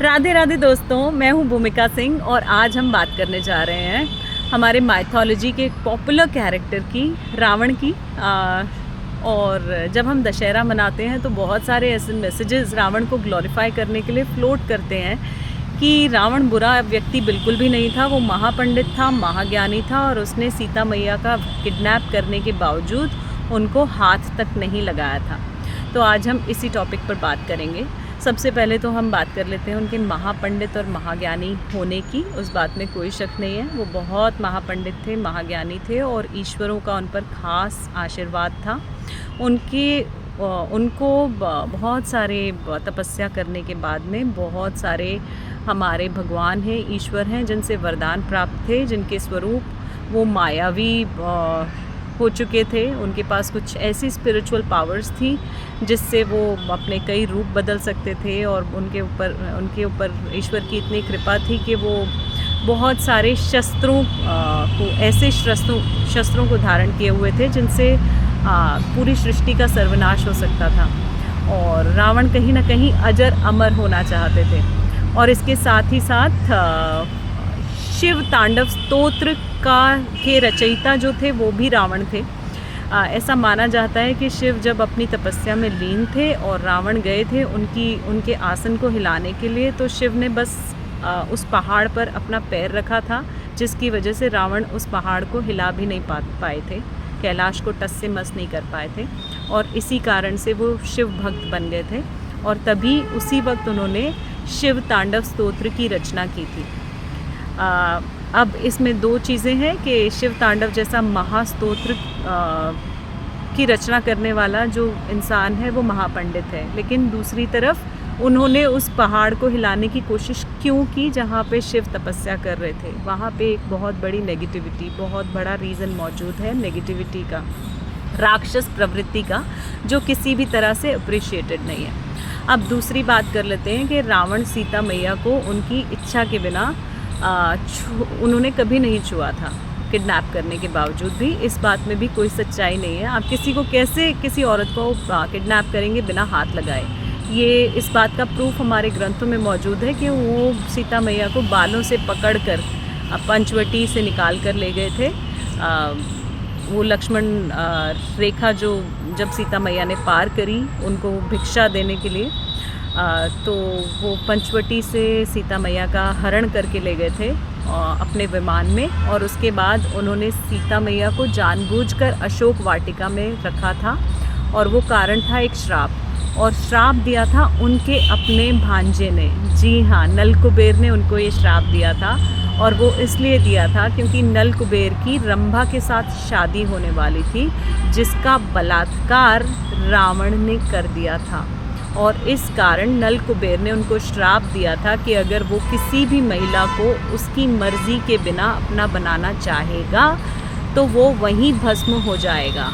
राधे राधे दोस्तों, मैं हूं भूमिका सिंह और आज हम बात करने जा रहे हैं हमारे माइथोलॉजी के एक पॉपुलर कैरेक्टर की, रावण की। और जब हम दशहरा मनाते हैं तो बहुत सारे ऐसे मैसेजेस रावण को ग्लोरीफाई करने के लिए फ्लोट करते हैं कि रावण बुरा व्यक्ति बिल्कुल भी नहीं था। वो महापंडित था, महाज्ञानी था और उसने सीता मैया का किडनैप करने के बावजूद उनको हाथ तक नहीं लगाया था। तो आज हम इसी टॉपिक पर बात करेंगे। सबसे पहले तो हम बात कर लेते हैं उनके महापंडित और महाज्ञानी होने की। उस बात में कोई शक नहीं है, वो बहुत महापंडित थे, महाज्ञानी थे और ईश्वरों का उन पर खास आशीर्वाद था। उनको बहुत सारे तपस्या करने के बाद में बहुत सारे हमारे भगवान हैं, ईश्वर हैं, जिनसे वरदान प्राप्त थे, जिनके स्वरूप वो मायावी हो चुके थे। उनके पास कुछ ऐसी स्पिरिचुअल पावर्स थी जिससे वो अपने कई रूप बदल सकते थे और उनके ऊपर ईश्वर की इतनी कृपा थी कि वो बहुत सारे शस्त्रों को धारण किए हुए थे जिनसे पूरी सृष्टि का सर्वनाश हो सकता था। और रावण कहीं ना कहीं अजर अमर होना चाहते थे। और इसके साथ ही साथ शिव तांडव स्तोत्र के रचयिता जो थे वो भी रावण थे। ऐसा माना जाता है कि शिव जब अपनी तपस्या में लीन थे और रावण गए थे उनके आसन को हिलाने के लिए, तो शिव ने बस उस पहाड़ पर अपना पैर रखा था, जिसकी वजह से रावण उस पहाड़ को हिला भी नहीं पाए थे, कैलाश को टस से मस नहीं कर पाए थे। और इसी कारण से वो शिव भक्त बन गए थे और तभी उसी वक्त उन्होंने शिव तांडव स्तोत्र की रचना की थी। अब इसमें दो चीज़ें हैं कि शिव तांडव जैसा महास्तोत्र की रचना करने वाला जो इंसान है वो महापंडित है, लेकिन दूसरी तरफ उन्होंने उस पहाड़ को हिलाने की कोशिश क्यों की जहाँ पे शिव तपस्या कर रहे थे। वहाँ पे एक बहुत बड़ी नेगेटिविटी, बहुत बड़ा रीज़न मौजूद है नेगेटिविटी का, राक्षस प्रवृत्ति का, जो किसी भी तरह से अप्रिशिएटेड नहीं है। अब दूसरी बात कर लेते हैं कि रावण सीता मैया को उनकी इच्छा के बिना उन्होंने कभी नहीं छुआ था, किडनैप करने के बावजूद भी। इस बात में भी कोई सच्चाई नहीं है। आप किसी औरत को किडनैप करेंगे बिना हाथ लगाए? ये इस बात का प्रूफ हमारे ग्रंथों में मौजूद है कि वो सीता मैया को बालों से पकड़कर पंचवटी से निकाल कर ले गए थे। वो लक्ष्मण रेखा जो जब सीता मैया ने पार करी उनको भिक्षा देने के लिए, तो वो पंचवटी से सीता मैया का हरण करके ले गए थे अपने विमान में। और उसके बाद उन्होंने सीता मैया को जानबूझकर अशोक वाटिका में रखा था और वो कारण था एक श्राप, और श्राप दिया था उनके अपने भांजे ने। जी हाँ, नल कुबेर ने उनको ये श्राप दिया था। और वो इसलिए दिया था क्योंकि नल कुबेर की रंभा के साथ शादी होने वाली थी, जिसका बलात्कार रावण ने कर दिया था। और इस कारण नल कुबेर ने उनको श्राप दिया था कि अगर वो किसी भी महिला को उसकी मर्ज़ी के बिना अपना बनाना चाहेगा तो वो वहीं भस्म हो जाएगा।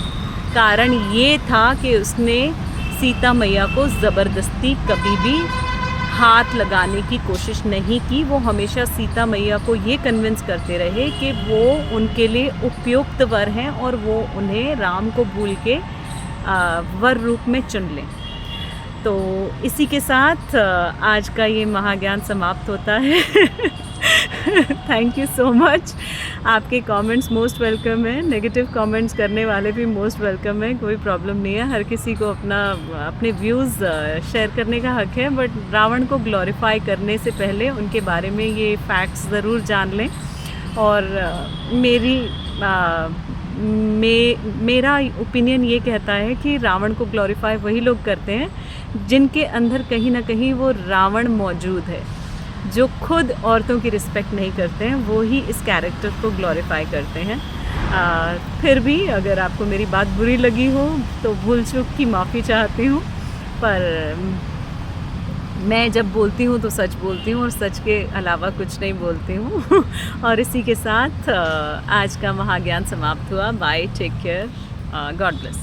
कारण ये था कि उसने सीता मैया को ज़बरदस्ती कभी भी हाथ लगाने की कोशिश नहीं की। वो हमेशा सीता मैया को ये कन्विंस करते रहे कि वो उनके लिए उपयुक्त वर हैं और वो उन्हें राम को भूल के वर रूप में चुन लें। तो इसी के साथ आज का ये महाज्ञान समाप्त होता है। Thank you so much. आपके कमेंट्स मोस्ट वेलकम है, नेगेटिव कमेंट्स करने वाले भी मोस्ट वेलकम है, कोई प्रॉब्लम नहीं है। हर किसी को अपने व्यूज़ शेयर करने का हक है, बट रावण को ग्लोरीफाई करने से पहले उनके बारे में ये फैक्ट्स ज़रूर जान लें। और मेरा ओपिनियन ये कहता है कि रावण को ग्लोरीफाई वही लोग करते हैं जिनके अंदर कहीं ना कहीं वो रावण मौजूद है। जो खुद औरतों की रिस्पेक्ट नहीं करते हैं वो ही इस कैरेक्टर को ग्लोरीफाई करते हैं। फिर भी अगर आपको मेरी बात बुरी लगी हो तो भूल चूक की माफ़ी चाहती हूँ, पर मैं जब बोलती हूँ तो सच बोलती हूँ और सच के अलावा कुछ नहीं बोलती हूँ। और इसी के साथ आज का महाज्ञान समाप्त हुआ। Bye, take care, God bless.